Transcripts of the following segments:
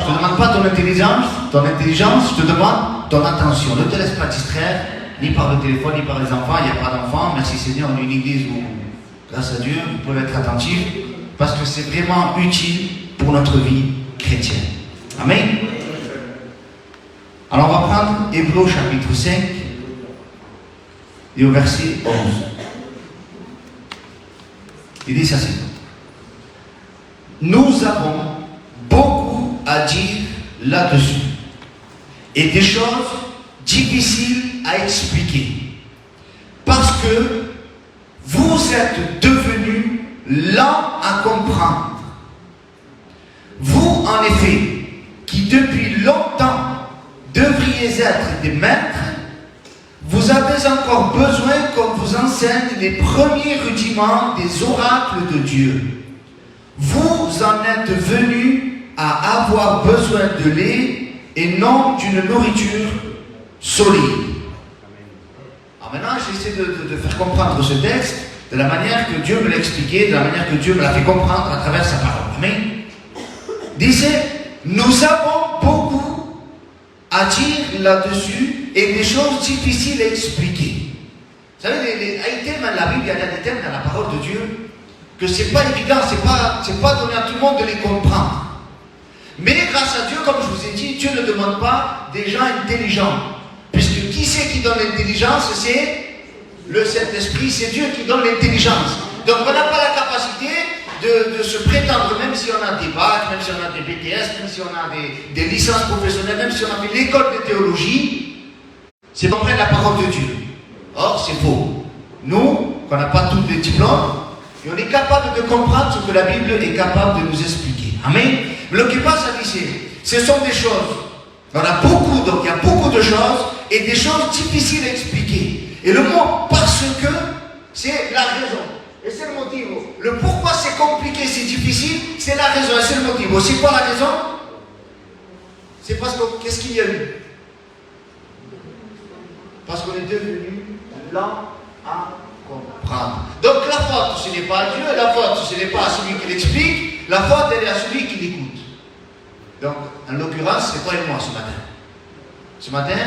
Je ne te demande pas ton intelligence, je te demande ton attention. Ne te laisse pas distraire, ni par le téléphone, ni par les enfants. Il n'y a pas d'enfants. Merci Seigneur, on est une église où, grâce à Dieu, vous pouvez être attentifs, parce que c'est vraiment utile pour notre vie chrétienne. Amen. Alors on va prendre Hébreux chapitre 5 et au verset 11. Il dit ça, c'est nous avons beaucoup à dire là-dessus et des choses difficiles à expliquer parce que vous êtes devenus lents à comprendre. Vous, en effet, qui depuis longtemps devriez être des maîtres, vous avez encore besoin qu'on vous enseigne les premiers rudiments des oracles de Dieu. Vous en êtes venus à avoir besoin de lait et non d'une nourriture solide. Alors maintenant, j'essaie de faire comprendre ce texte de la manière que Dieu me l'a expliqué, de la manière que Dieu me l'a fait comprendre à travers sa parole. Amen. Disait, nous avons beaucoup à dire là-dessus et des choses difficiles à expliquer. Vous savez, les thèmes dans la Bible, il y a des thèmes dans la parole de Dieu que c'est pas évident, c'est pas donné à tout le monde de les comprendre. Mais grâce à Dieu, comme je vous ai dit, Dieu ne demande pas des gens intelligents. Puisque qui c'est qui donne l'intelligence? C'est le Saint-Esprit, c'est Dieu qui donne l'intelligence. Donc on n'a pas la capacité de se prétendre, même si on a des bacs, même si on a des BTS, même si on a des licences professionnelles, même si on a fait l'école de théologie, c'est comprendre la parole de Dieu. Or, c'est faux. Nous, qu'on n'a pas tous les diplômes, et on est capable de comprendre ce que la Bible est capable de nous expliquer. Amen. Mais le qui passe à lycée, ce sont des choses. On a beaucoup, donc il y a beaucoup de choses et des choses difficiles à expliquer. Et le mot parce que, c'est la raison. Et c'est le motif. Le pourquoi c'est compliqué, c'est difficile, c'est la raison et c'est le motif. C'est quoi la raison? C'est parce que, qu'est-ce qu'il y a eu? Parce qu'on est devenu lent à comprendre. Donc la faute, ce n'est pas à Dieu, la faute, ce n'est pas à celui qui l'explique, la faute, elle est à celui qui l'écoute. Donc, en l'occurrence, c'est toi et moi ce matin. Ce matin,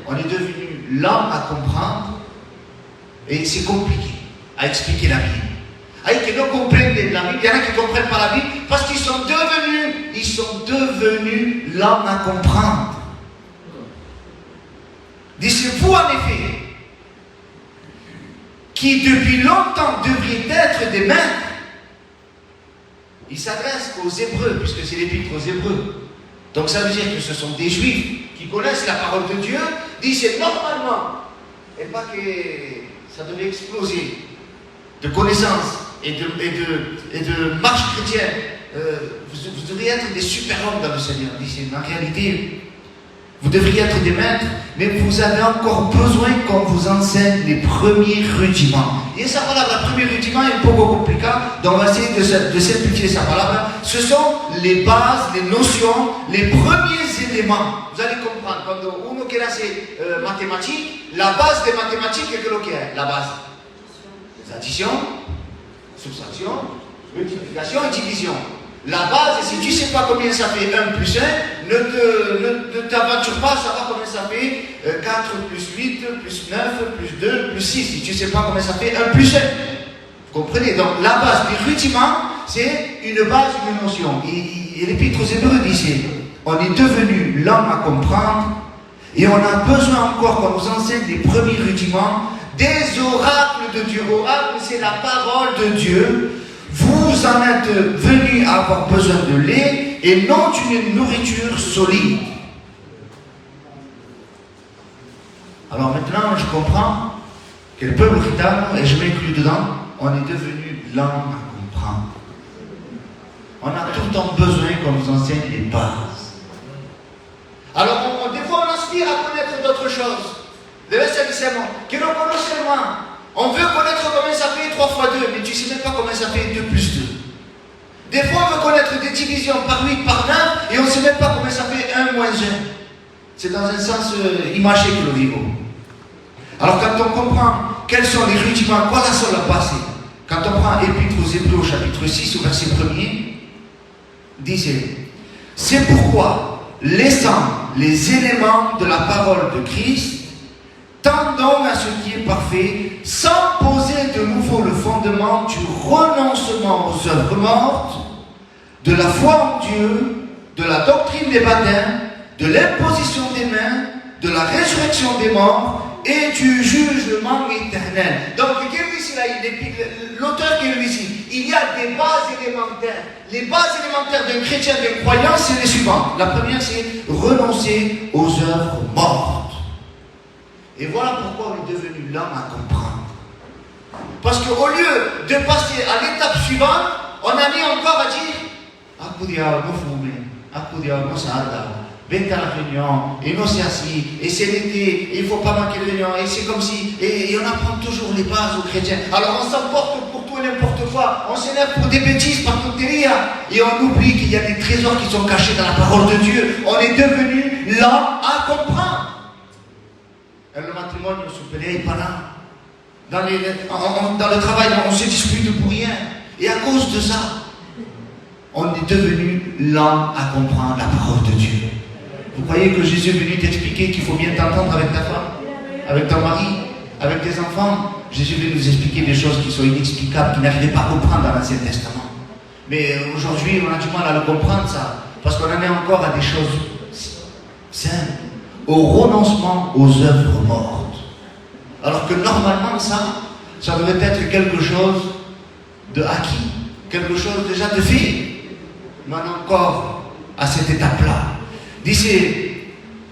on est devenu lent à comprendre et c'est compliqué à expliquer la Bible. Avec que nous comprennent la Bible, il y en a qui ne comprennent pas la Bible parce qu'ils sont devenus lents à comprendre. Dites-vous en effet, qui depuis longtemps devraient être des maîtres. Il s'adresse aux Hébreux, puisque c'est l'épître aux Hébreux. Donc ça veut dire que ce sont des Juifs qui connaissent la parole de Dieu, disent c'est normalement, et pas que ça devait exploser de connaissances et de marche chrétienne. Vous devriez être des super-hommes dans le Seigneur. Disent en réalité, vous devriez être des maîtres, mais vous avez encore besoin qu'on vous enseigne les premiers rudiments. Et sa parole, le premier rudiment est un peu compliqué, donc on va essayer de simplifier sa parole. Ce sont les bases, les notions, les premiers éléments. Vous allez comprendre, quand on a mathématiques, la base des mathématiques est que la base. Les additions, soustraction, multiplication et division. La base, si tu ne sais pas combien ça fait 1 plus 1, ne t'aventure pas à savoir combien ça fait 4 plus 8, plus 9, plus 2, plus 6. Si tu ne sais pas combien ça fait 1 plus 1. Vous comprenez? Donc la base des rudiments, c'est une base, une notion. Et l'épître aux Hébreux disait, on est devenu lent à comprendre et on a besoin encore qu'on nous enseigne les premiers rudiments des oracles de Dieu. Oracle, c'est la parole de Dieu. Vous en êtes venus à avoir besoin de lait et non d'une nourriture solide. Alors maintenant, je comprends que le peuple gitano, et je m'inclus dedans, on est devenu lent à comprendre. On a tout le temps besoin qu'on nous enseigne les bases. Alors, des fois, on aspire à connaître d'autres choses. Le verset que l'on connaisse seulement. On veut connaître combien ça fait 3 fois 2, mais tu ne sais même pas combien ça fait 2 plus 2. Des fois, on veut connaître des divisions par 8, par 9, et on ne sait même pas combien ça fait 1 moins 1. C'est dans un sens imagé que le vivons. Alors, quand on comprend quels sont les rudiments, quoi la seule à passer, quand on prend l'épître aux Hébreux au chapitre 6, au verset 1er, disait, c'est pourquoi laissant les éléments de la parole de Christ, tendons à ce qui est parfait, sans poser de nouveau le fondement du renoncement aux œuvres mortes, de la foi en Dieu, de la doctrine des baptêmes, de l'imposition des mains, de la résurrection des morts et du jugement éternel. Donc, l'auteur qui est ici, il y a des bases élémentaires. Les bases élémentaires d'un chrétien, d'un croyant, c'est les suivantes. La première, c'est renoncer aux œuvres mortes. Et voilà pourquoi on est devenu l'homme à comprendre. Parce qu'au lieu de passer à l'étape suivante, on a mis encore à dire vente à la réunion, et non c'est assis, et c'est l'été, il ne faut pas manquer de réunion, et c'est comme si, et on apprend toujours les bases aux chrétiens. Alors on s'emporte pour tout et n'importe quoi, on s'énerve pour des bêtises, par tonterie, et on oublie qu'il y a des trésors qui sont cachés dans la parole de Dieu. On est devenu là à comprendre. Et le matrimonio se pelea pas là. Dans le travail, on se dispute pour rien. Et à cause de ça, on est devenu lent à comprendre la parole de Dieu. Vous croyez que Jésus est venu t'expliquer qu'il faut bien t'entendre avec ta femme, avec ton mari, avec tes enfants? Jésus veut nous expliquer des choses qui sont inexplicables, qu'il n'arrivait pas à comprendre dans l'Ancien Testament. Mais aujourd'hui, on a du mal à le comprendre, ça, parce qu'on en est encore à des choses simples, au renoncement aux œuvres mortes. Alors que normalement, ça devrait être quelque chose de acquis, quelque chose déjà de fait. Mais on est encore à cette étape-là. D'ici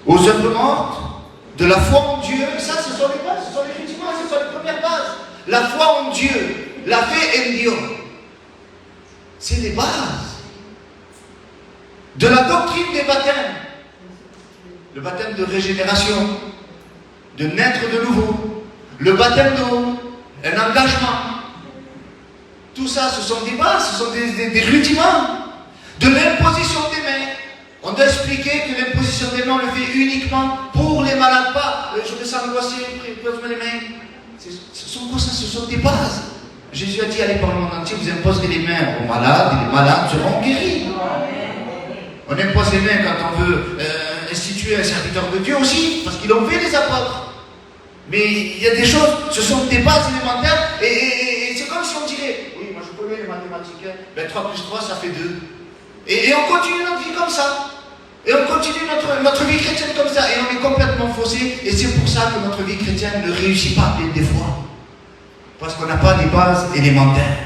aux œuvres mortes, de la foi en Dieu, ça ce sont les bases, ce sont les rudiments, ce sont les premières bases. La foi en Dieu, la fe en Dieu, c'est les bases. De la doctrine des baptêmes, le baptême de régénération, de naître de nouveau, le baptême d'eau, un engagement. Tout ça, ce sont des bases, ce sont des rudiments. De l'imposition des mains. On doit expliquer que l'imposition des mains, on le fait uniquement pour les malades, pas je me sens angoissé, pose-moi les mains. Ce sont quoi ça? Ce sont des bases. Jésus a dit, allez par le monde entier, vous imposerez les mains aux malades, et les malades seront guéris. On impose les mains quand on veut instituer un serviteur de Dieu aussi, parce qu'ils l'ont fait les apôtres. Mais il y a des choses, ce sont des bases élémentaires, et c'est comme si on dirait, oui, moi je connais les mathématiques, ben 3 plus 3 ça fait 2. Et on continue notre vie comme ça. Et on continue notre vie chrétienne comme ça. Et on est complètement faussé. Et c'est pour ça que notre vie chrétienne ne réussit pas des fois. Parce qu'on n'a pas les bases élémentaires.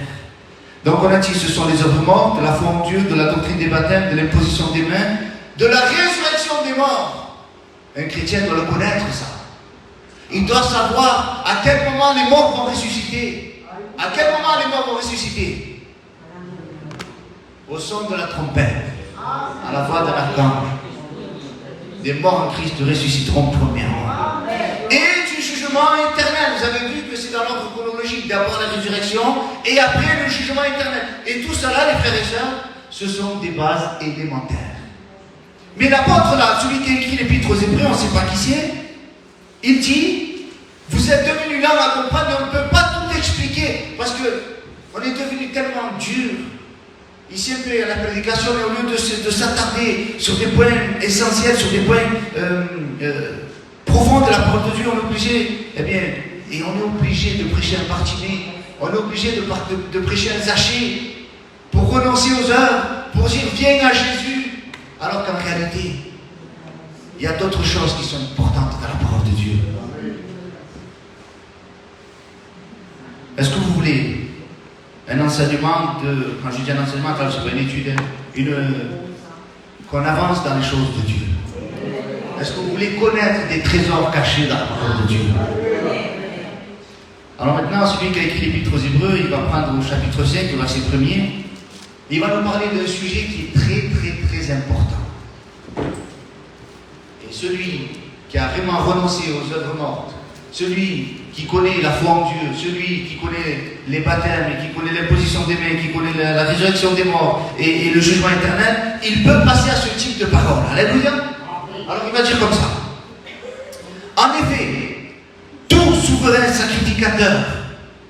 Donc on a dit, ce sont les œuvres mortes, de la foi en Dieu, de la doctrine des baptêmes, de l'imposition des mains, de la résurrection des morts. Un chrétien doit le connaître, ça. Il doit savoir à quel moment les morts vont ressusciter. À quel moment les morts vont ressusciter? Au son de la trompette, à la voix de l'archange, des morts en Christ ressusciteront premièrement. Et du jugement éternel. Vous avez vu que c'est dans l'ordre chronologique. D'abord la résurrection et après le jugement éternel. Et tout cela, les frères et sœurs, ce sont des bases élémentaires. Mais l'apôtre là, celui qui a écrit l'épître aux Hébreux, on ne sait pas qui c'est, il dit, vous êtes devenus là à comprendre, mais on ne peut pas tout expliquer, parce qu'on est devenu tellement dur. Ici, un peu à la prédication, mais au lieu de s'attarder sur des points essentiels, sur des points profonds de la parole de Dieu, on est obligé, et on est obligé de prêcher un Bartimée, on est obligé de prêcher un Zachée, pour renoncer aux œuvres, pour dire viens à Jésus, alors qu'en réalité, il y a d'autres choses qui sont importantes dans la parole de Dieu. Est-ce que vous voulez un enseignement quand je dis un enseignement, c'est pas une étude, qu'on avance dans les choses de Dieu? Est-ce que vous voulez connaître des trésors cachés dans la parole de Dieu? Alors maintenant, celui qui a écrit l'épître aux Hébreux, il va prendre au chapitre 5, au verset 1er, il va nous parler d'un sujet qui est très très très important. Et celui qui a vraiment renoncé aux œuvres mortes, celui qui connaît la foi en Dieu, celui qui connaît les baptêmes, et qui connaît l'imposition des mains, qui connaît la résurrection des morts et le jugement éternel, il peut passer à ce type de parole. Alléluia. Alors il va dire comme ça. En effet, tout souverain sacrificateur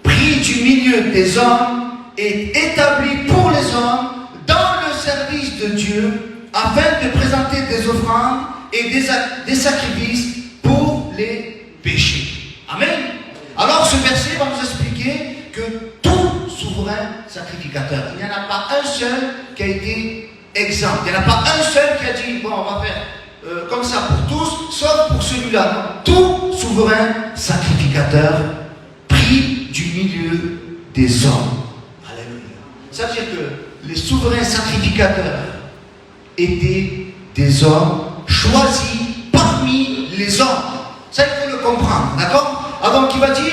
pris du milieu des hommes est établi pour les hommes dans le service de Dieu afin de présenter des offrandes et des sacrifices pour les péchés. Amen. Alors ce verset va nous expliquer que tout souverain sacrificateur, il n'y en a pas un seul qui a été exempt. Il n'y en a pas un seul qui a dit, bon, on va faire comme ça pour tous, sauf pour celui-là. Tout souverain sacrificateur pris du milieu des hommes. Alléluia. Ça veut dire que les souverains sacrificateurs étaient des hommes choisis parmi les hommes. Ça, il faut le comprendre, d'accord? Alors, donc, il va dire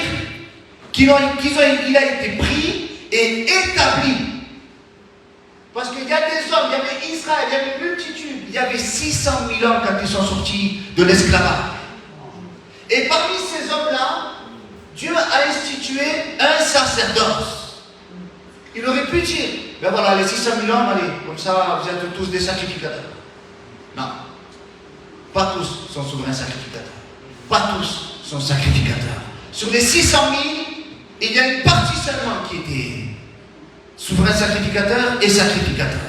qu'il a été pris et établi. Parce qu'il y a des hommes, il y avait Israël, il y avait une multitude, il y avait 600 000 hommes quand ils sont sortis de l'esclavage. Et parmi ces hommes-là, Dieu a institué un sacerdoce. Il aurait pu dire, ben voilà, les 600 000 hommes, allez, comme ça, vous êtes tous des sacrificateurs. Non. Pas tous sont souverains sacrificateurs. Pas tous sont sacrificateurs. Sur les 600 000, il y a une partie seulement qui était souverain sacrificateur et sacrificateur.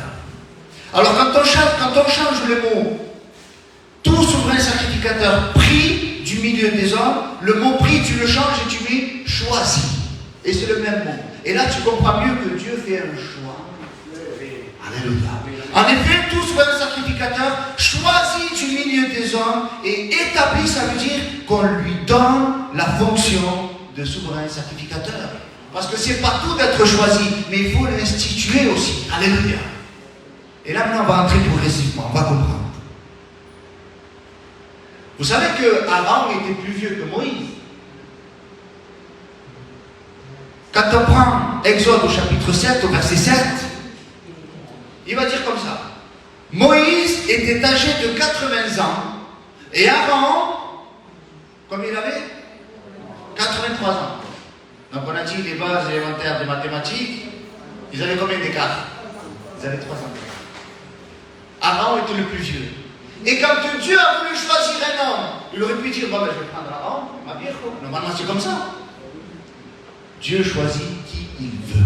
Alors quand on change le mot tout souverain sacrificateur pris du milieu des hommes, le mot pris tu le changes et tu mets choisi. Et c'est le même mot. Et là tu comprends mieux que Dieu fait un choix. Alléluia. En effet, tout souverain sacrificateur choisi du milieu des hommes et établi, ça veut dire qu'on lui donne la fonction de souverain sacrificateur. Parce que c'est pas tout d'être choisi, mais il faut l'instituer aussi. Alléluia. Et là maintenant on va entrer progressivement, on va comprendre. Vous savez que Aaron était plus vieux que Moïse. Quand on prend Exode au chapitre 7, au verset 7, il va dire comme ça. Moïse était âgé de 80 ans et Aaron, comme il avait 83 ans. Donc on a dit les bases élémentaires des mathématiques, ils avaient combien d'écart? Ils avaient 3 ans. Aaron était le plus vieux. Et quand Dieu a voulu choisir un homme, il aurait pu dire, bon ben je vais prendre Aaron, ma vieille. Normalement c'est comme ça. Dieu choisit qui il veut.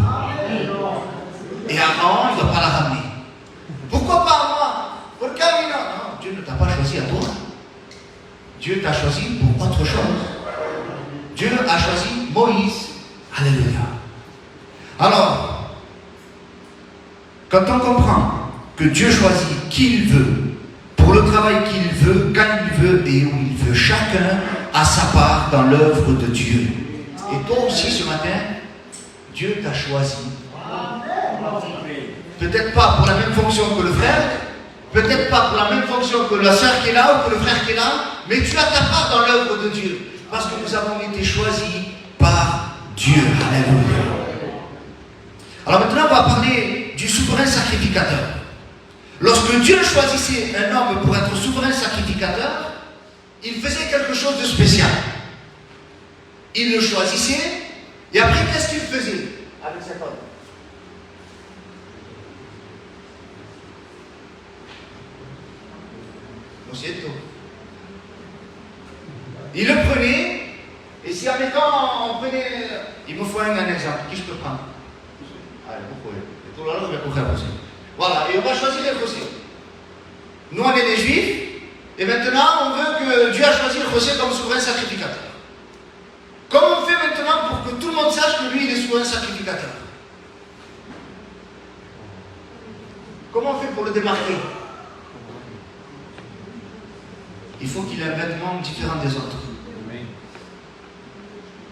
Et Aaron, il ne doit pas la ramener. Pourquoi pas moi? Pourquoi non? Non, Dieu ne t'a pas choisi à toi. Dieu t'a choisi pour autre chose. Dieu a choisi Moïse. Alléluia. Alors, quand on comprend que Dieu choisit qui il veut, pour le travail qu'il veut, quand il veut et où il veut, chacun a sa part dans l'œuvre de Dieu. Et toi aussi ce matin, Dieu t'a choisi. Peut-être pas pour la même fonction que le frère, peut-être pas pour la même fonction que la sœur qui est là ou que le frère qui est là, mais tu as ta part dans l'œuvre de Dieu. Parce que nous avons été choisis par Dieu. Alléluia. Alors maintenant, on va parler du souverain sacrificateur. Lorsque Dieu choisissait un homme pour être souverain sacrificateur, il faisait quelque chose de spécial. Il le choisissait, et après, qu'est-ce qu'il faisait avec cet homme? Il le prenait, et si en mettant, on prenait. Il me faut un exemple. Qui je peux prendre? Allez, vous pouvez. Voilà, et on va choisir les José. Nous, on est des Juifs, et maintenant, on veut que Dieu a choisi le José comme souverain sacrificateur. Comment on fait maintenant pour que tout le monde sache que lui, il est souverain sacrificateur? Comment on fait pour le démarquer? Il faut qu'il ait un vêtement différent des autres.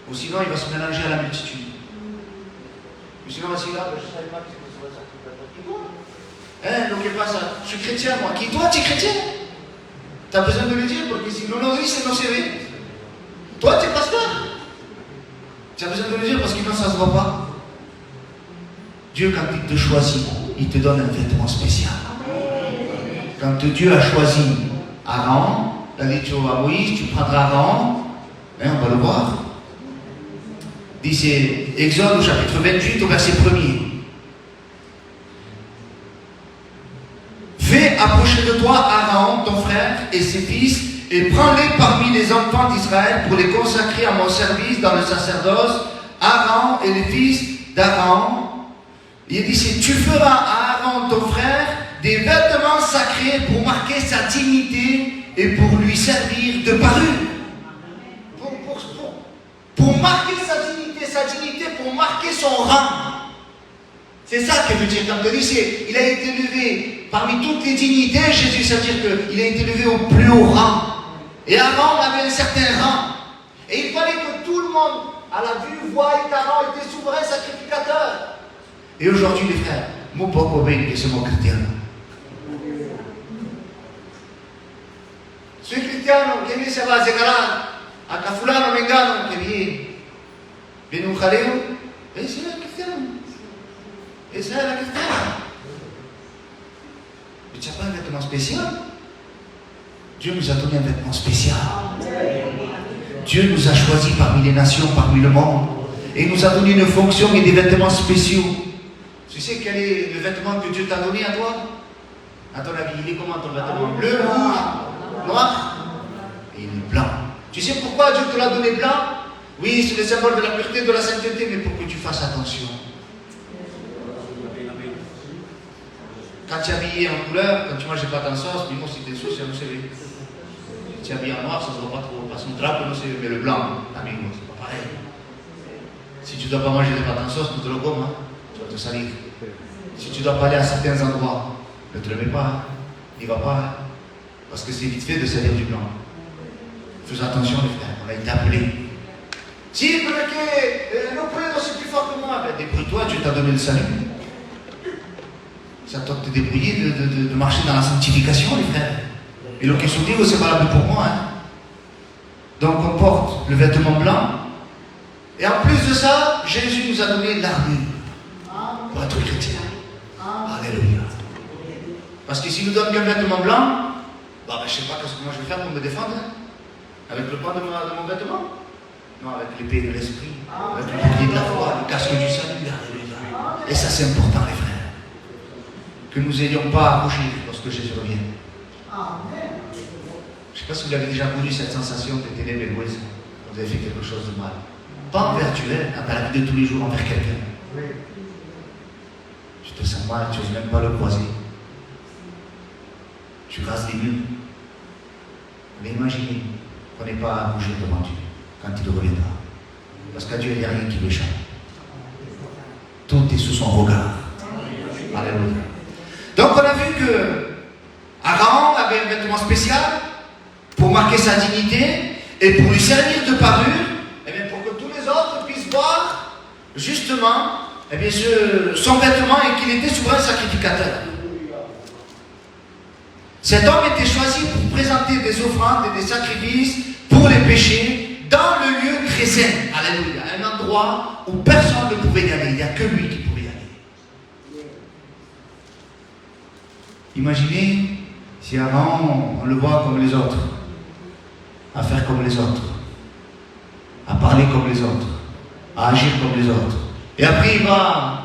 Ou sinon, il va se mélanger à la multitude. Ou sinon, il va se dire, je ne savais pas que c'était souverain sacrificateur. Qui toi? Donc, il passe à, je suis chrétien, moi. Qui toi, tu es chrétien? Tu as besoin de le dire, parce que si nous l'on dit, c'est nos CV. Toi, tu es pasteur. Tu as besoin de le dire, parce que sinon, ça ne se voit pas. Dieu, quand il te choisit, il te donne un vêtement spécial. Quand Dieu a choisi Aaron, il a dit à Moïse, tu prendras Aaron, on va le voir. Dit c'est Exode au chapitre 28 au verset 1er. Fais approcher de toi Aaron, ton frère, et ses fils, et prends-les parmi les enfants d'Israël pour les consacrer à mon service dans le sacerdoce, Aaron et les fils d'Aaron. Il dit, tu feras à Aaron, ton frère, des vêtements sacrés pour marquer sa dignité et pour lui servir de parure. Pour marquer sa dignité, pour marquer son rang. C'est ça que veut dire quand il dit, il a été élevé parmi toutes les dignités, Jésus, ça veut dire qu'il a été élevé au plus haut rang. Et avant, on avait un certain rang. Et il fallait que tout le monde, à la vue, voie qu'avant était souverain sacrificateur. Et aujourd'hui, les frères, mon pauvre obéi que c'est mon chrétien. Sui cristiano che mi si va a segarare a Cafulano Mengano che viene un jaleo e c'est un cristiano. Et c'est la cristiana. Mais tu n'as pas un vêtement spécial. Dieu nous a donné un vêtement spécial. Dieu nous a choisis parmi les nations, parmi le monde. Et il nous a donné une fonction et des vêtements spéciaux. Tu sais quel est le vêtement que Dieu t'a donné à toi? À ton avis, il est comment ton vêtement? Bleu, rouge, noir et il est blanc. Tu sais pourquoi Dieu te l'a donné blanc? Oui, c'est le symbole de la pureté, de la sainteté, mais pour que tu fasses attention. Quand tu es habillé en couleur, quand tu manges pas dans sauce, puis moi si tu es sauce, vous savez. Si tu es habillé en noir, ça ne se voit pas trop. Parce qu'on drape, mais le blanc, amigo, c'est pas pareil. Si tu ne dois pas manger des pâtes en sauce, tu te le gommes, hein, tu vas te salir. Si tu ne dois pas aller à certains endroits, ne te le mets pas, n'y va pas, parce que c'est vite fait de salir du blanc. Faisons attention les frères, on a été appelés. Si, perché non credo c'est plus fort que moi, ben débrouille-toi, Dieu t'a donné le salut. Ça doit te débrouiller de marcher dans la sanctification, les frères. Et le question dit, c'est valable pour moi. Hein. Donc on porte le vêtement blanc. Et en plus de ça, Jésus nous a donné l'armure pour être chrétien. Alléluia. Parce que s'il nous donne qu'un vêtement blanc, bah, je ne sais pas ce que moi je vais faire pour me défendre. Hein. Avec le pan de mon vêtement. Non, avec l'épée de l'esprit, avec le bouclier de la foi, le casque du salut. Alléluia. Et ça c'est important, les frères. Que nous n'ayons pas à rougir lorsque Jésus revient. Je ne sais pas si vous avez déjà connu cette sensation de ténèbres et d'égoïsme. Vous avez fait quelque chose de mal. Pas envers tu es, dans la vie de tous les jours, envers quelqu'un. Tu te sens mal, tu n'oses même pas le croiser. Tu rases les murs. Mais imaginez qu'on n'ait pas à rougir devant Dieu quand il reviendra. Parce qu'à Dieu, il n'y a rien qui lui échappe. Tout est sous son regard. Alléluia. Donc on a vu que Aaron avait un vêtement spécial pour marquer sa dignité et pour lui servir de parure, et bien pour que tous les autres puissent voir justement et bien son vêtement et qu'il était souverain sacrificateur. Cet homme était choisi pour présenter des offrandes et des sacrifices pour les péchés dans le lieu très saint. Alléluia. Un endroit où personne ne pouvait y aller. Il n'y a que lui qui pouvait y aller. Imaginez si avant on le voit comme les autres, à faire comme les autres, à parler comme les autres, à agir comme les autres. Et après il va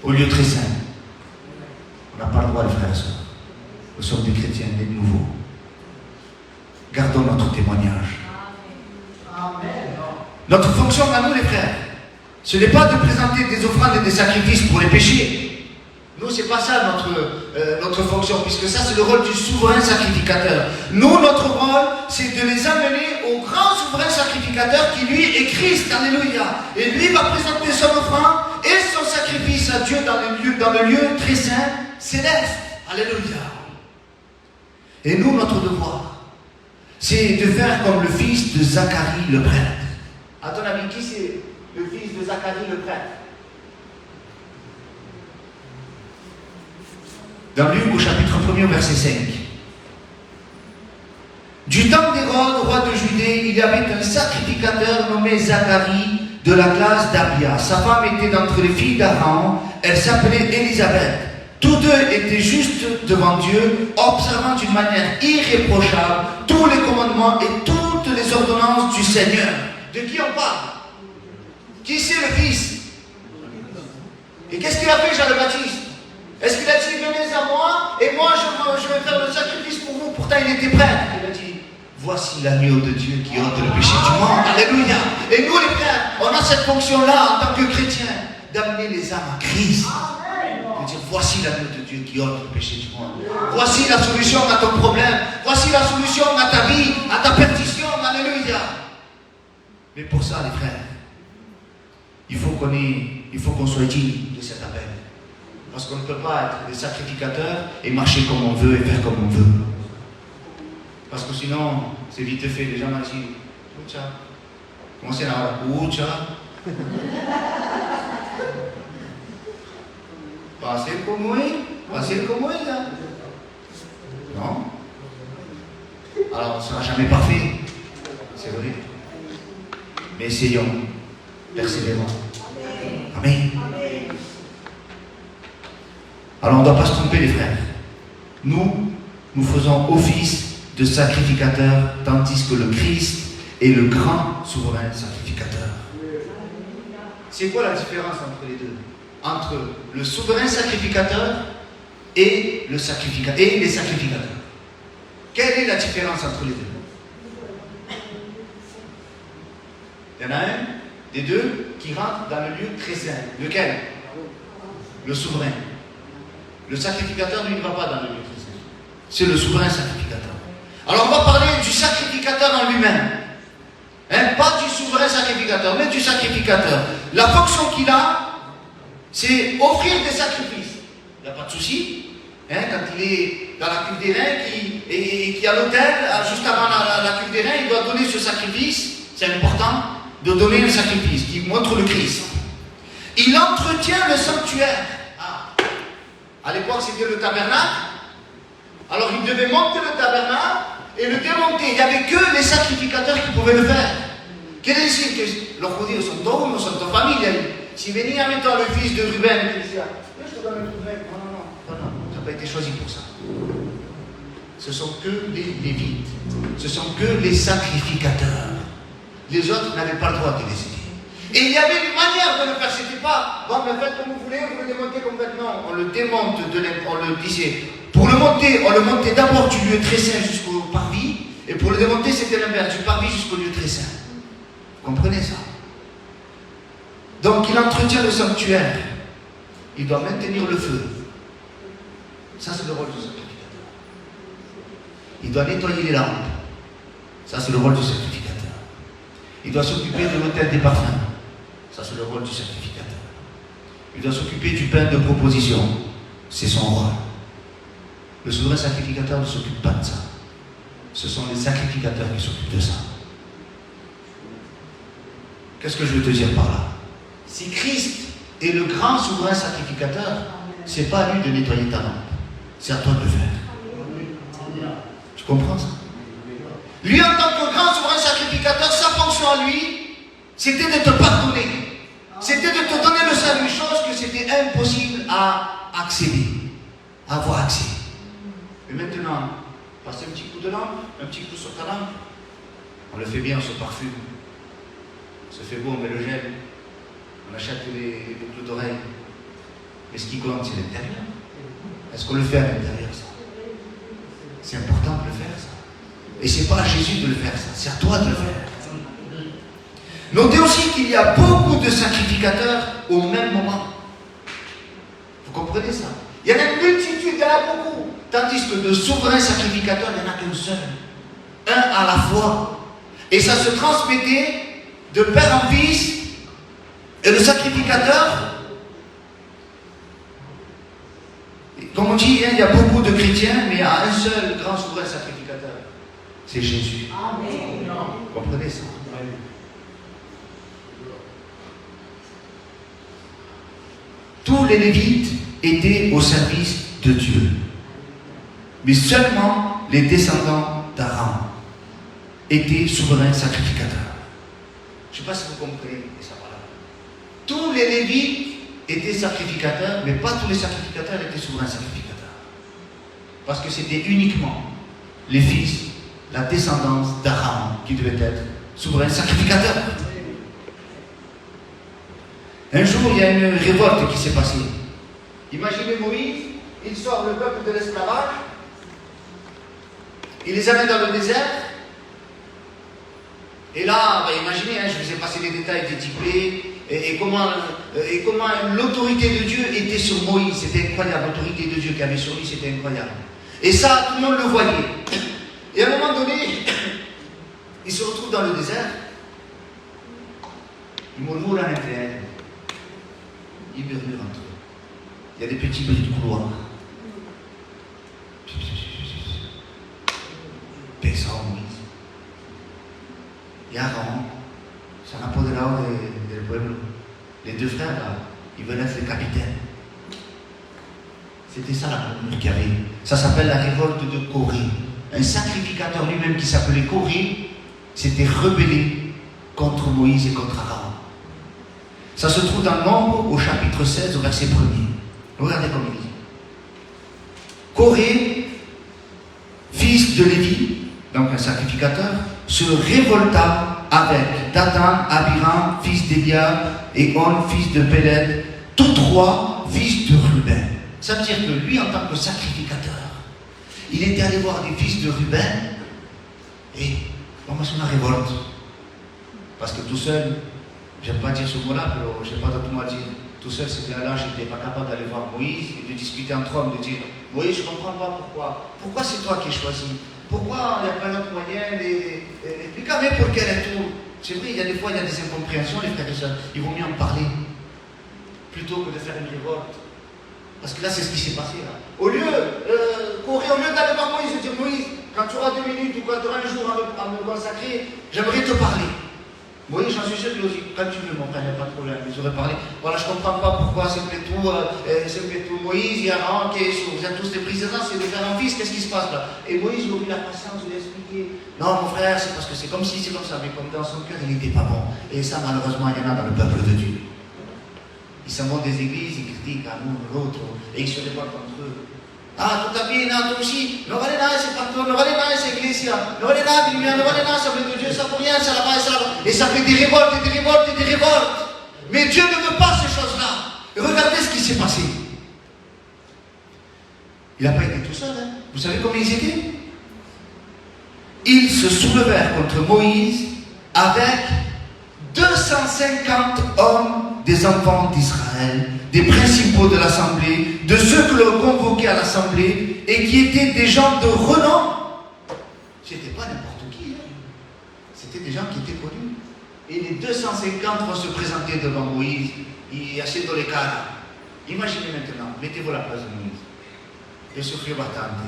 au lieu très saint. On n'a pas le droit, les frères et sœurs. Nous sommes des chrétiens, des nouveaux. Gardons notre témoignage. Notre fonction à nous, les frères, ce n'est pas de présenter des offrandes et des sacrifices pour les péchés. Nous, ce n'est pas ça notre fonction, puisque ça, c'est le rôle du souverain sacrificateur. Nous, notre rôle, c'est de les amener au grand souverain sacrificateur qui, lui, est Christ. Alléluia. Et lui va présenter son offrande et son sacrifice à Dieu dans le lieu très saint, céleste. Alléluia. Et nous, notre devoir, c'est de faire comme le fils de Zacharie le prêtre. À ton avis, qui c'est le fils de Zacharie le prêtre? Dans Luc au chapitre 1er, verset 5. Du temps d'Hérode, roi de Judée, il y avait un sacrificateur nommé Zacharie de la classe d'Abia. Sa femme était d'entre les filles d'Aaron, elle s'appelait Élisabeth. Tous deux étaient justes devant Dieu, observant d'une manière irréprochable tous les commandements et toutes les ordonnances du Seigneur. De qui on parle? Qui c'est le Fils? Et qu'est-ce qu'il a fait, Jean le Baptiste? Est-ce qu'il a dit, venez à moi, et moi je vais faire le sacrifice pour vous? Pourtant il était prêt. Il a dit, voici l'agneau de Dieu qui ôte le péché du monde. Alléluia. Et nous les frères, on a cette fonction-là en tant que chrétiens, d'amener les âmes à Christ. Que dire voici l'agneau de Dieu qui ôte le péché du monde. Voici la solution à ton problème. Voici la solution à ta vie, à ta perdition. Alléluia. Mais pour ça, les frères, il faut qu'on soit digne de cet appel. Parce qu'on ne peut pas être des sacrificateurs et marcher comme on veut et faire comme on veut. Parce que sinon, c'est vite fait. Les gens m'ont dit, Oucha. Comment c'est là? Oucha. Passer comme moi, là. Non. Alors, on ne sera jamais parfait. C'est vrai. Mais essayons. Persévérons. Amen. Alors, on ne doit pas se tromper, les frères. Nous faisons office de sacrificateurs, tandis que le Christ est le grand souverain sacrificateur. C'est quoi la différence entre les deux? Entre le souverain sacrificateur et les sacrificateurs. Quelle est la différence entre les deux? Il y en a un des deux qui rentre dans le lieu très saint. Lequel? Le souverain. Le sacrificateur, lui, ne va pas dans le lieu très saint. C'est le souverain sacrificateur. Alors on va parler du sacrificateur en lui-même. Pas du souverain sacrificateur, mais du sacrificateur. La fonction qu'il a, c'est offrir des sacrifices. Il n'y a pas de souci. Quand il est dans la cuve des reins et qui est à l'autel, juste avant la cuve des reins, il doit donner ce sacrifice. C'est important de donner un sacrifice qui montre le Christ. Il entretient le sanctuaire. À l'époque, c'était le tabernacle. Alors, il devait monter le tabernacle et le démonter. Il n'y avait que les sacrificateurs qui pouvaient le faire. Quel est le signe que los judíos son todos, no son tu familia? Si venía maintenant le fils de Ruben, il disait, je te donne le Ruben. Non, tu n'as pas été choisi pour ça. Ce sont que les Lévites. Ce sont que les sacrificateurs. Les autres n'avaient pas le droit de les aider. Et il y avait une manière de le faire. C'était pas, bon, mais faites comme vous voulez, vous le démontez comme maintenant. On le démonte, on le disait. Pour le monter, on le montait d'abord du lieu très saint jusqu'au parvis. Et pour le démonter, c'était l'inverse, du parvis jusqu'au lieu très saint. Vous comprenez ça? Donc il entretient le sanctuaire. Il doit maintenir le feu. Ça, c'est le rôle du sacrificateur. Il doit nettoyer les lampes. Ça, c'est le rôle du sacrificateur. Il doit s'occuper de l'autel des parfums. Ça, c'est le rôle du sacrificateur. Il doit s'occuper du pain de proposition. C'est son rôle. Le souverain sacrificateur ne s'occupe pas de ça. Ce sont les sacrificateurs qui s'occupent de ça. Qu'est-ce que je veux te dire par là? Si Christ est le grand souverain sacrificateur, ce n'est pas à lui de nettoyer ta lampe. C'est à toi de le faire. Tu comprends ça? Lui, en tant que grand souverain sacrificateur, sa fonction à lui, c'était de te pardonner. C'était de te donner le salut, chose que c'était impossible à accéder, à avoir accès. Et maintenant, passer un petit coup de lampe, un petit coup sur ta lampe, on le fait bien, on se parfume. Ça fait beau, on met le gel, on achète les boucles d'oreilles. Mais ce qui compte, c'est l'intérieur. Est-ce qu'on le fait à l'intérieur, ça? C'est important de le faire, ça. Et ce n'est pas à Jésus de le faire, ça. C'est à toi de le faire. Notez aussi qu'il y a beaucoup de sacrificateurs au même moment. Vous comprenez ça? Il y en a une multitude, il y en a beaucoup. Tandis que de souverains sacrificateurs, il n'y en a qu'un seul. Un à la fois. Et ça se transmettait de père en fils. Et le sacrificateur, comme on dit, il y a beaucoup de chrétiens, mais il y a un seul grand souverain sacrificateur. C'est Jésus. Amen. Vous comprenez ça? Tous les Lévites étaient au service de Dieu. Mais seulement les descendants d'Aaron étaient souverains sacrificateurs. Je ne sais pas si vous comprenez ça. Tous les Lévites étaient sacrificateurs, mais pas tous les sacrificateurs étaient souverains sacrificateurs. Parce que c'était uniquement les fils, la descendance d'Aaron qui devaient être souverains sacrificateurs. Un jour, il y a une révolte qui s'est passée. Imaginez Moïse, il sort le peuple de l'esclavage, il les amène dans le désert, et là, imaginez, je vous ai passé les détails des typés, et comment l'autorité de Dieu était sur Moïse. C'était incroyable, l'autorité de Dieu qu'il avait sur lui, c'était incroyable. Et ça, tout le monde le voyait. Et à un moment donné, il se retrouve dans le désert. Il murmure en interne. Il murmure entre eux. Il y a des petits bruits de couloir. Pesant, Moïse. Il y a Aaron. C'est un apoderado del pueblo. Les deux frères, là, ils veulent être les capitaines. C'était ça la murmure qu'il y avait. Ça s'appelle la révolte de Corée. Un sacrificateur lui-même qui s'appelait Corée s'était rebellé contre Moïse et contre Aaron. Ça se trouve dans Nombre au chapitre 16 au verset 1er. Regardez comme il dit. Corée, fils de Lévi, donc un sacrificateur, se révolta avec Dathan, Abiram, fils d'Eliab, et On, fils de Péled, tous trois fils de Ruben. Ça veut dire que lui, en tant que sacrificateur, il était allé voir des fils de Ruben et commence une révolte. Parce que tout seul, j'aime pas dire ce mot-là, mais je ne sais pas d'autre mot à dire. Tout seul, c'était un lâche, il n'était pas capable d'aller voir Moïse et de discuter entre hommes, de dire Moïse, je ne comprends pas pourquoi. Pourquoi c'est toi qui es choisi? Pourquoi il n'y a pas d'autre moyen? Explique-moi pour quel est tout. C'est vrai, il y a des fois, il y a des incompréhensions, les frères et sœurs. Il vaut mieux en parler plutôt que de faire une révolte. Parce que là, c'est ce qui s'est passé là. Au lieu d'aller voir Moïse et dire Moïse, quand tu auras 2 minutes ou quand tu auras un jour à me consacrer, j'aimerais te parler. Moïse, j'en suis sûr qu'il a dit, quand tu veux, mon frère, il n'y a pas de problème. Ils auraient parlé. Voilà, je ne comprends pas pourquoi c'est tout Moïse, il y a Aaron qui est sur. Vous êtes tous des prisonniers, c'est de faire un fils, qu'est-ce qui se passe là? Et Moïse, il a eu la patience de l'expliquer. Non, mon frère, c'est parce que c'est comme si, c'est comme ça, mais comme dans son cœur, il n'était pas bon. Et ça, malheureusement, il y en a dans le peuple de Dieu. Ils s'en vont des églises, ils critiquent à nous, l'autre, et ils se révoltent entre eux. Ah, tout à fait, non, toi aussi. Non, allez là, c'est partout. Non, allez là, c'est l'église. Non, allez là, ça veut de Dieu, ça vaut rien, ça là-bas, ça là-bas. Et ça fait des révoltes, et des révoltes, et des révoltes. Mais Dieu ne veut pas ces choses-là. Et regardez ce qui s'est passé. Il n'a pas été tout seul, hein. Vous savez combien ils étaient? Ils se soulevèrent contre Moïse avec 250 hommes, des enfants d'Israël, des principaux de l'assemblée, de ceux que l'on convoquait à l'assemblée et qui étaient des gens de renom. C'était pas n'importe qui, hein. C'était des gens qui étaient connus. Et les 250 vont se présenter devant Moïse, et haciendo le cara. Imaginez maintenant, mettez-vous à la place de Moïse. Et sufrió bastante.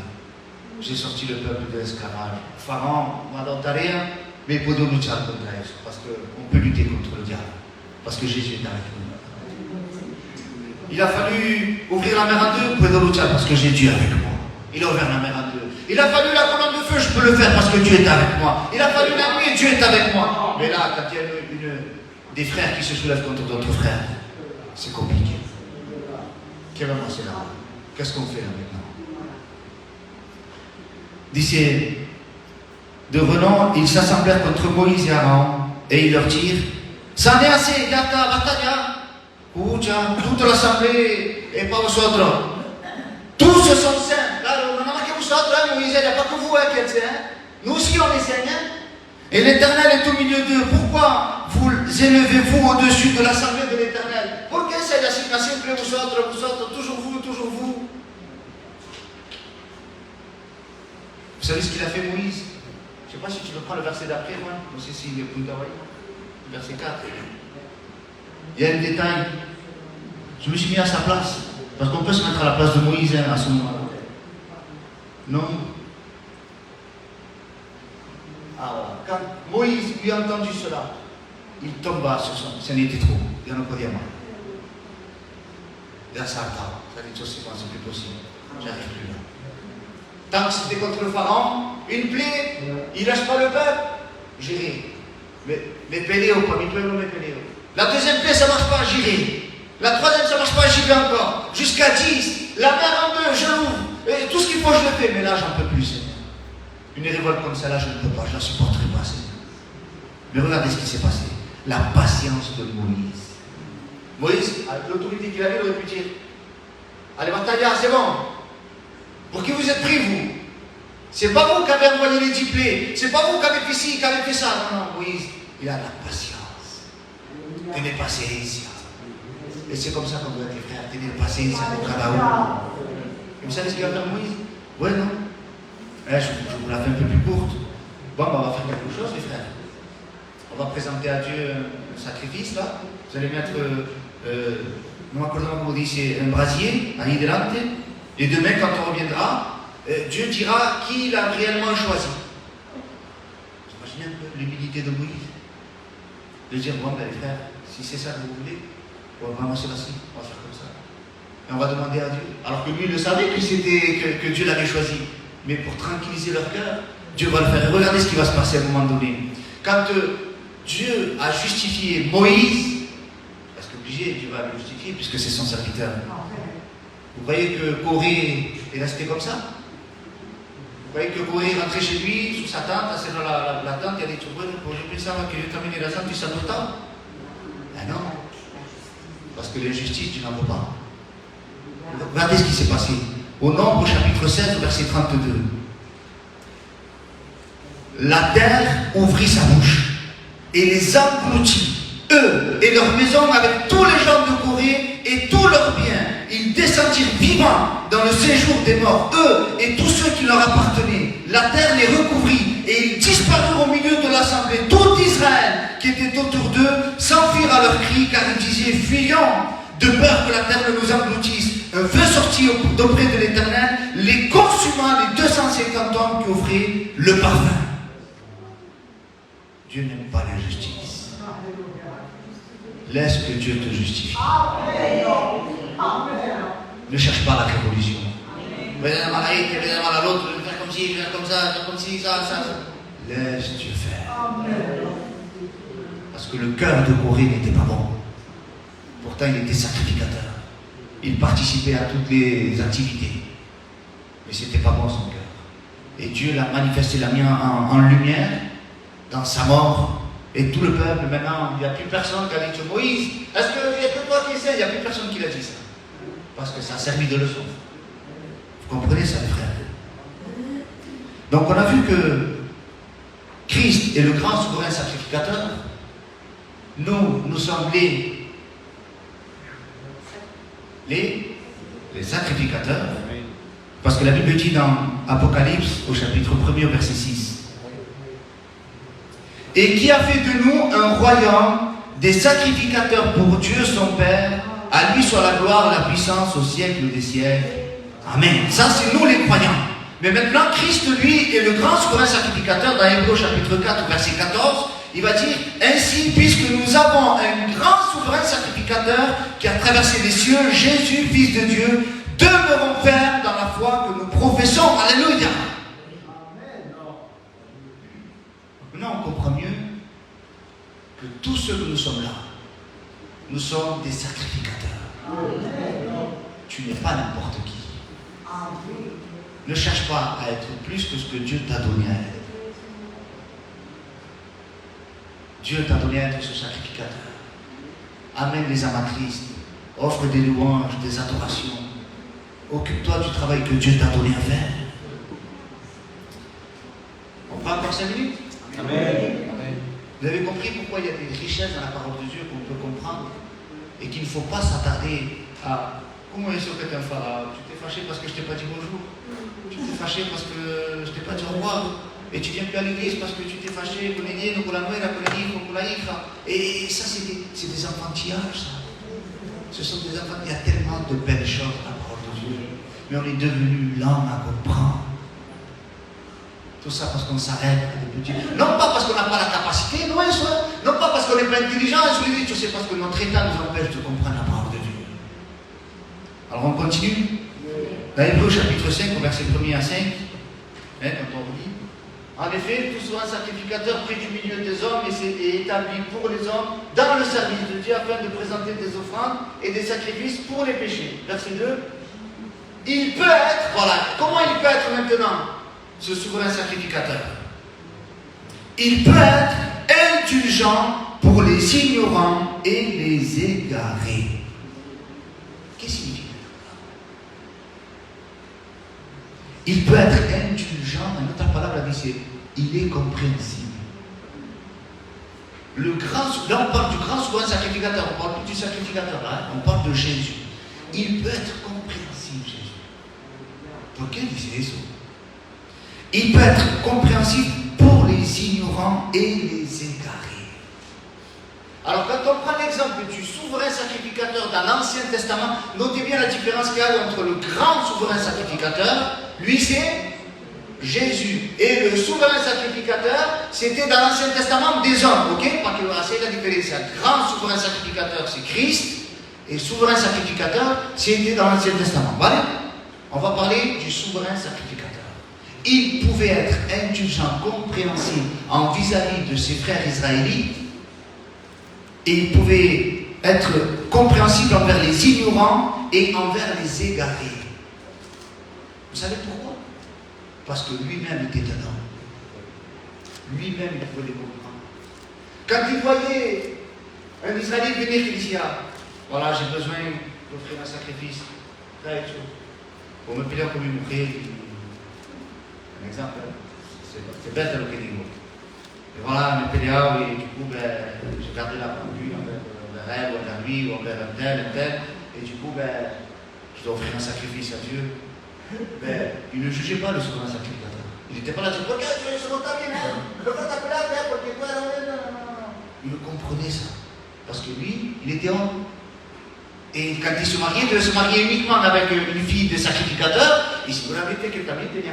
J'ai sorti le peuple de l'esclavage. Pharaon m'a donné rien, mais il peut lutter contre ça, parce qu'on peut lutter contre le diable. Parce que Jésus est avec nous. Il a fallu ouvrir la mer en deux, puedo luchar, parce que j'ai Dieu avec moi. Il a ouvert la mer en deux. Il a fallu la colonne de feu, je peux le faire parce que Dieu est avec moi. Il a fallu la nuit, Dieu est avec moi. Mais là, quand il y a des frères qui se soulèvent contre d'autres frères, c'est compliqué. Qu'est-ce qu'on fait là maintenant? D'ici de renom, ils s'assemblèrent contre Moïse et Aaron, et ils leur dirent ça n'est assez, yata, batalla. Toute l'assemblée et pas vosotros. Tous sont saints. Claro, no nada más que vosotros, Moïse, il n'y a pas que vous qui êtes saints. Nous aussi on est saints. Et l'Éternel est au milieu d'eux. Pourquoi vous élevez-vous au-dessus de l'assemblée de l'Éternel? Pourquoi c'est la situation que vosotros, toujours vous, toujours vous? Vous savez ce qu'il a fait Moïse? Je ne sais pas si tu reprends le verset d'après, moi. Non sais si le verset 4. Il y a un détail. Je me suis mis à sa place. Parce qu'on peut se mettre à la place de Moïse à ce moment-là. Non. Alors, quand Moïse lui a entendu cela, il tomba sur son. Ça n'était trop. Il y en a pas dit à moi. Là, ça attend. Ça dit, c'est plus possible. J'arrive plus là. Tant que c'était contre le pharaon, une plaie, il lâche pas le peuple. J'irai. Mais péléo, pas mi pueblo, mais péléo. La deuxième plaie, ça ne marche pas, j'irai. La troisième, ça ne marche pas, j'y vais encore. Jusqu'à 10. La mer en deux, je l'ouvre. Et tout ce qu'il faut, je le fais. Mais là, j'en peux plus, Seigneur. Une révolte comme ça, là, je ne peux pas. Je ne la supporterai pas, Seigneur. Mais regardez ce qui s'est passé. La patience de Moïse. Moïse, avec l'autorité qu'il avait, il aurait pu dire allez, Batalia, c'est bon. Pour qui vous êtes pris, vous? C'est pas vous qui avez envoyé les 10 plaies. C'est pas vous qui avez fait ci, qui avez fait ça. Non, non, Moïse, il a la patience. Tenez paciencia. Et c'est comme ça qu'on doit être les frères. Tenez paciencia con cada uno. Et vous savez ce qu'il va faire Moïse? Ouais, non? Je vous la fais un peu plus courte. Bon, on va faire quelque chose, les frères. On va présenter à Dieu un sacrifice, là. Vous allez mettre, non me acuerdo comment on dit, c'est un brasier, ahí delante. Et demain, quand on reviendra, Dieu dira qui il a réellement choisi. Vous imaginez un peu l'humilité de Moïse? De dire, bon, ben, les frères, si c'est ça que vous voulez, on va ramasser là-ci, on va faire comme ça. Et on va demander à Dieu. Alors que lui, il le savait que Dieu l'avait choisi. Mais pour tranquilliser leur cœur, Dieu va le faire. Et regardez ce qui va se passer à un moment donné. Quand Dieu a justifié Moïse, parce qu'obligé, Dieu va le justifier puisque c'est son serviteur. Vous voyez que Corée est resté comme ça? Vous voyez que Corée est rentré chez lui, sous sa tente, assis dans la tente, il a dit, je pensava que je terminais la tente, tu savais autant? Ben non. Parce que l'injustice, tu n'en veux pas. Regardez ce qui s'est passé. Au Nombre, chapitre 16, verset 32. La terre ouvrit sa bouche et les engloutit, eux et leur maison, avec tous les gens de Corée et tous leurs biens. Ils descendirent vivants dans le séjour des morts, eux et tous ceux qui leur appartenaient. La terre les recouvrit et ils disparurent au milieu de l'assemblée. Tout Israël qui était autour d'eux s'enfuirent à leurs cris, car ils disaient, fuyons de peur que la terre ne nous engloutisse. Un feu sortit d'auprès de l'Éternel, les consumant les 250 hommes qui offraient le parfum. Dieu n'aime pas l'injustice. Laisse que Dieu te justifie. Ne cherche pas la révolution. Faire comme ci, faire comme ça, faire comme ci, ça. Laisse Dieu faire. Parce que le cœur de Corée n'était pas bon. Pourtant, il était sacrificateur. Il participait à toutes les activités. Mais ce n'était pas bon son cœur. Et Dieu l'a manifesté, l'a mis en lumière dans sa mort. Et tout le peuple, maintenant, il n'y a plus personne qui a dit Moïse, est-ce qu'il n'y a que toi qui sais? Il n'y a plus personne qui l'a dit ça. Parce que ça a servi de leçon. Vous comprenez ça, les frères? Donc on a vu que Christ est le grand souverain sacrificateur. Nous sommes les sacrificateurs. Parce que la Bible dit dans Apocalypse, au chapitre 1er, au verset 6. Et qui a fait de nous un royaume, des sacrificateurs pour Dieu son Père, à lui soit la gloire, la puissance au siècle des siècles. Amen. Ça c'est nous les croyants. Mais maintenant Christ lui est le grand souverain sacrificateur. Dans Hébreux chapitre 4 verset 14, il va dire, ainsi puisque nous avons un grand souverain sacrificateur qui a traversé les cieux, Jésus, Fils de Dieu, demeurons fermes dans la foi que nous professons. Alléluia. Maintenant on comprend mieux que tous ceux que nous sommes là, nous sommes des sacrificateurs. Tu n'es pas n'importe qui. Ne cherche pas à être plus que ce que Dieu t'a donné à être. Dieu t'a donné à être ce sacrificateur. Amène les âmes à Christ. Offre des louanges, des adorations. Occupe-toi du travail que Dieu t'a donné à faire. On prend encore 5 minutes? Amen. Vous avez compris pourquoi il y a des richesses dans la parole de Dieu qu'on peut comprendre et qu'il ne faut pas s'attarder à comment est-ce que tu es là? Tu t'es fâché parce que je ne t'ai pas dit bonjour. Tu t'es fâché parce que je ne t'ai pas dit au revoir. Et tu viens plus à l'église parce que tu t'es fâché. Et ça, c'est des enfantillages, ça. Ce sont des enfants. Il y a tellement de belles choses dans la parole de Dieu. Mais on est devenu lent à comprendre. Tout ça parce qu'on s'arrête à des petits. Non pas parce qu'on n'a pas la capacité, non pas parce qu'on n'est pas intelligent, c'est parce que notre état nous empêche de comprendre la parole de Dieu. Alors on continue. Dans Hébreux chapitre 5, au verset 1er à 5, quand on dit, en effet, tout souverain sacrificateur pris du milieu des hommes et établi pour les hommes dans le service de Dieu afin de présenter des offrandes et des sacrifices pour les péchés. Verset 2. Il peut être, voilà, comment il peut être maintenant ce souverain sacrificateur? Il peut être indulgent pour les ignorants et les égarés. Qu'est-ce qu'il signifie? Il peut être indulgent, une autre parole dit c'est il est compréhensible. Là on parle du grand souverain sacrificateur, on parle plus du sacrificateur, là, on parle de Jésus. Il peut être compréhensible, Jésus. Pourquoi disait ça? Il peut être compréhensible pour les ignorants et les égarés. Alors quand on prend l'exemple du souverain sacrificateur dans l'Ancien Testament, notez bien la différence qu'il y a entre le grand souverain sacrificateur, lui c'est Jésus, et le souverain sacrificateur, c'était dans l'Ancien Testament des hommes, ok? Pas que c'est la différence. Le grand souverain sacrificateur, c'est Christ, et le souverain sacrificateur, c'était dans l'Ancien Testament. Voilà. On va parler du souverain sacrificateur. Il pouvait être indulgent, compréhensible en vis-à-vis de ses frères israélites, et il pouvait être compréhensible envers les ignorants et envers les égarés. Vous savez pourquoi? Parce que lui-même était un homme. Lui-même, il pouvait les comprendre. Quand il voyait un Israélite venir, il disait, voilà, j'ai besoin d'offrir un sacrifice. Pour me payer comme une mourir. Un exemple, c'est bête le Kédigo. Et voilà, me payer, et du coup, j'ai gardé la pendule envers elle, ou envers lui, ou envers un tel. Et du coup, je dois offrir un sacrifice à Dieu. Il ne jugeait pas le souverain sacrificateur. Il n'était pas là, il le comprenait ça. Parce que lui, il était homme. Et quand il se mariait, il devait se marier uniquement avec une fille de sacrificateur. Et si vous l'avez fait quelqu'un de bien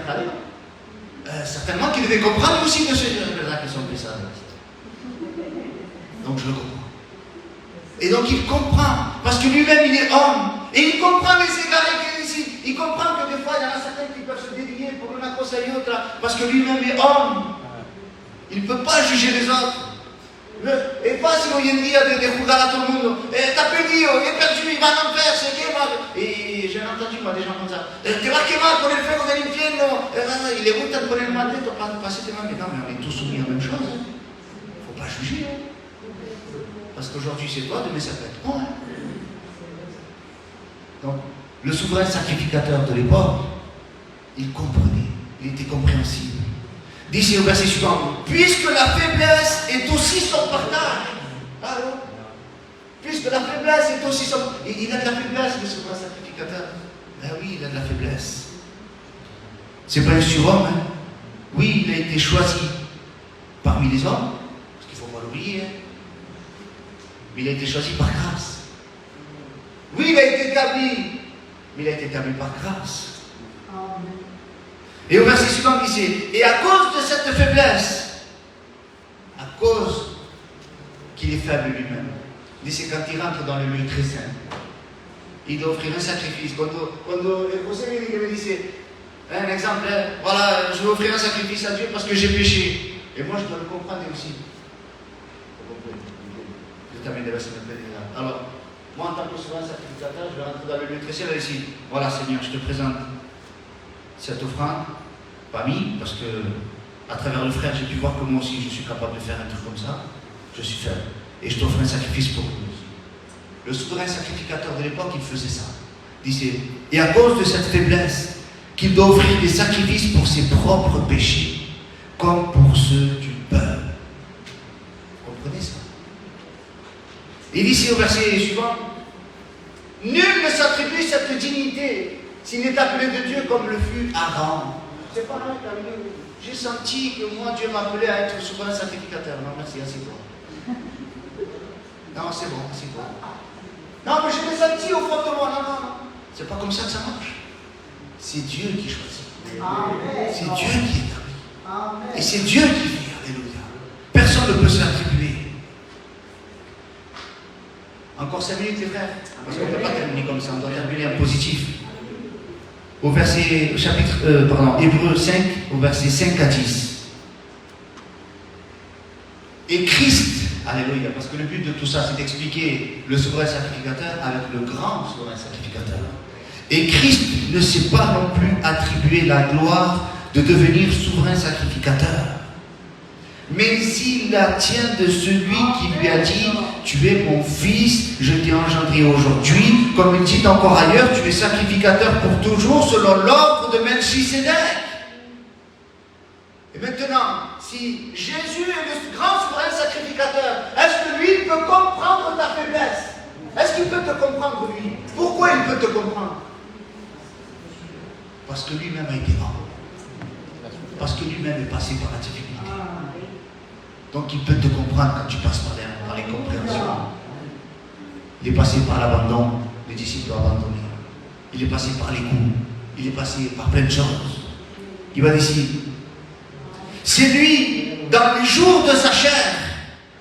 certainement qu'il devait comprendre aussi de ce gens-là qui sont ça. Donc je le comprends. Et donc il comprend, parce que lui-même il est homme. Et il comprend les égarés qu'il y a ici. Il comprend que des fois il y en a certains qui peuvent se dévier pour une cause à une autre, parce que lui-même est homme. Il ne peut pas juger les autres. Et pas si hoy en día de jugar a tout le monde. T'as perdu, il est perdu, il va en enfer, c'est que Et j'ai entendu moi, des gens comme ça. Te vas quemar con el fuego del infierno. Il est gustan con el mal de passer tes mains. Mais non, mais on est tous soumis à la même chose. Il ne faut pas juger. Parce qu'aujourd'hui c'est toi, demain ça peut être moi. Donc, le souverain sacrificateur de l'époque, il comprenait, il était compréhensible. Dit au verset suivant, puisque la faiblesse est aussi son partage. Alors, puisque la faiblesse est aussi son... Il a de la faiblesse, le souverain sacrificateur. Ben oui, il a de la faiblesse. C'est pas un surhomme, hein. Oui, il a été choisi parmi les hommes, parce qu'il ne faut pas l'oublier, hein. Mais il a été choisi par grâce. Oui, il a été établi, mais il a été établi par grâce. Amen. Et au verset suivant, il dit, et à cause de cette faiblesse, à cause qu'il est faible lui-même, il dit, c'est quand il rentre dans le lieu très saint, il doit offrir un sacrifice. Quand José me disait, un exemple, voilà, je vais offrir un sacrifice à Dieu parce que j'ai péché. Et moi, je dois le comprendre aussi. Je t'amène des versets là. Alors, moi, en tant que souverain sacrificateur, je vais rentrer dans le lieu très saint ici. Voilà, Seigneur, je te présente cette offrande, pas mis, parce que à travers le frère, j'ai pu voir que moi aussi je suis capable de faire un truc comme ça. Je suis faible. Et je t'offre un sacrifice pour lui. Le souverain sacrificateur de l'époque, il faisait ça. Il disait, et à cause de cette faiblesse, qu'il doit offrir des sacrifices pour ses propres péchés, comme pour ceux du peuple. Vous comprenez ça? Il dit ici au verset suivant, nul ne s'attribue cette dignité s'il n'est appelé de Dieu comme le fut Aaron. C'est pas vrai, j'ai senti que moi, Dieu m'appelait à être souverain sacrificateur. Non, merci, assieds-toi. Non, c'est bon, assieds-toi. Non, mais je l'ai senti au fond de moi. Non, non, non. C'est pas comme ça que ça marche. C'est Dieu qui choisit. Amen. C'est Dieu qui établit. Amen. Et c'est Dieu qui fait. Alléluia. Personne ne peut s'attribuer. Encore 5 minutes, les frères. Parce qu'on ne peut pas terminer comme ça. On doit terminer en positif. Au verset, Hébreux 5, au verset 5 à 10. Et Christ, alléluia, parce que le but de tout ça, c'est d'expliquer le souverain sacrificateur avec le grand souverain sacrificateur. Et Christ ne s'est pas non plus attribué la gloire de devenir souverain sacrificateur. Mais il la tient de celui qui lui a dit, tu es mon fils, je t'ai engendré aujourd'hui. Comme il dit encore ailleurs, tu es sacrificateur pour toujours selon l'ordre de Melchisédek. Et maintenant, si Jésus est le grand souverain sacrificateur, est-ce que lui peut comprendre ta faiblesse? Est-ce qu'il peut te comprendre, lui? Pourquoi il peut te comprendre? Parce que lui-même a été mort. Parce que lui-même est passé par la difficulté. Donc il peut te comprendre quand tu passes par les compréhensions. Il est passé par l'abandon, les disciples ont abandonné. Il est passé par les coups. Il est passé par plein de choses. Il va dire, c'est lui, dans les jours de sa chair,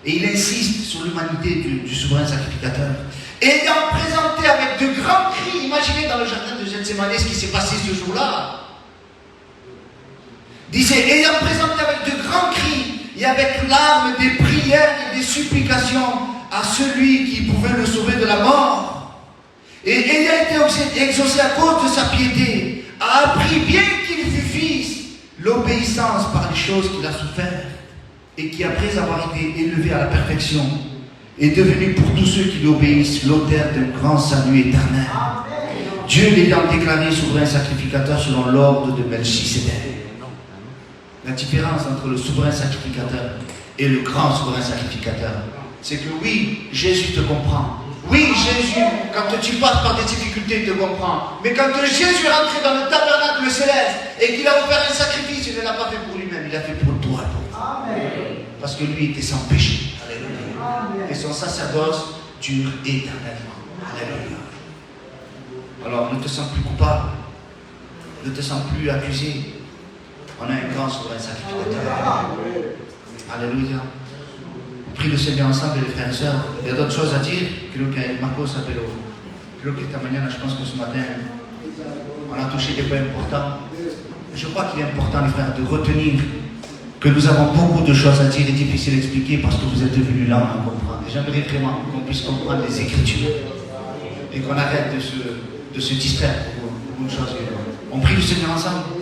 et il insiste sur l'humanité du souverain sacrificateur, ayant présenté avec de grands cris, imaginez dans le jardin de Gethsémani ce qui s'est passé ce jour-là, disait, ayant présenté avec de grands cris et avec larmes des prières et des supplications à celui qui pouvait le sauver de la mort, et ayant été exaucé à cause de sa piété, a appris bien qu'il fut fils, l'obéissance par les choses qu'il a souffert, et qui après avoir été élevé à la perfection, est devenu pour tous ceux qui lui obéissent l'auteur d'un grand salut éternel. Dieu l'ayant déclaré souverain sacrificateur selon l'ordre de Melchisédek. La différence entre le souverain sacrificateur et le grand souverain sacrificateur, c'est que oui, Jésus te comprend. Oui, Jésus, quand tu passes par des difficultés, il te comprend. Mais quand Jésus est rentré dans le tabernacle céleste et qu'il a offert un sacrifice, il ne l'a pas fait pour lui-même, il l'a fait pour toi et pour moi. Parce que lui était sans péché. Alléluia. Et son sacerdoce dure éternellement. Alléluia. Alors ne te sens plus coupable. Ne te sens plus accusé. On a un grand souverain sacrificateur. Alléluia. Prie le Seigneur ensemble, les frères et sœurs. Il y a d'autres choses à dire. Creo que Marcos appeló. Creo que esta mañana, je pense que ce matin, on a touché des points importants. Je crois qu'il est important, les frères, de retenir que nous avons beaucoup de choses à dire et difficiles à expliquer parce que vous êtes devenus là à comprendre. Et j'aimerais vraiment qu'on puisse comprendre les Écritures et qu'on arrête de se distraire pour une chose. On prie le Seigneur ensemble.